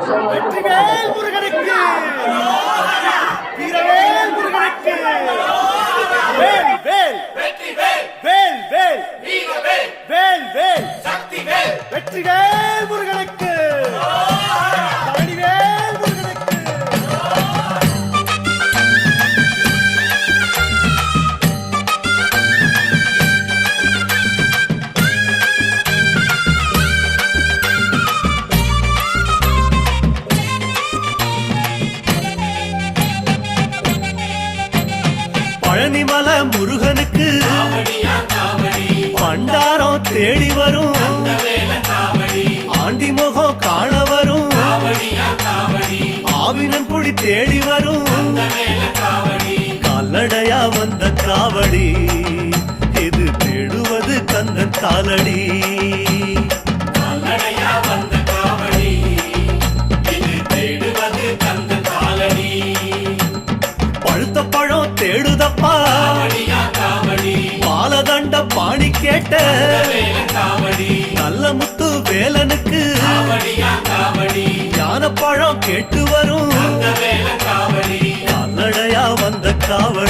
வெற்றிவேல் முருகனுக்கு, வீரவேல் முருகனுக்கு, வேல் வேல் வெற்றி வேல், வேல் வேல் வீரவேல், வேல் வேல் சக்தி வேல், வெற்றிவேல் முருகனுக்கு, தரணிவேல் முருகனுக்கு. பழனிமல முருகனுக்கு பண்டாரம் தேடி வரும், ஆண்டி முகம் காண வரும், ஆவினன் குடி தேடி வரும், கால்நடையா வந்த காவடி இது தேடுவது கந்தன் காலடி. பழுத்த பழம் தேடுதப்பா பாலதண்ட பாணி கேட்ட நல்ல முத்து வேலனுக்கு ஞான பழம் கேட்டு வரும், கால்நடையா வந்த காவடி.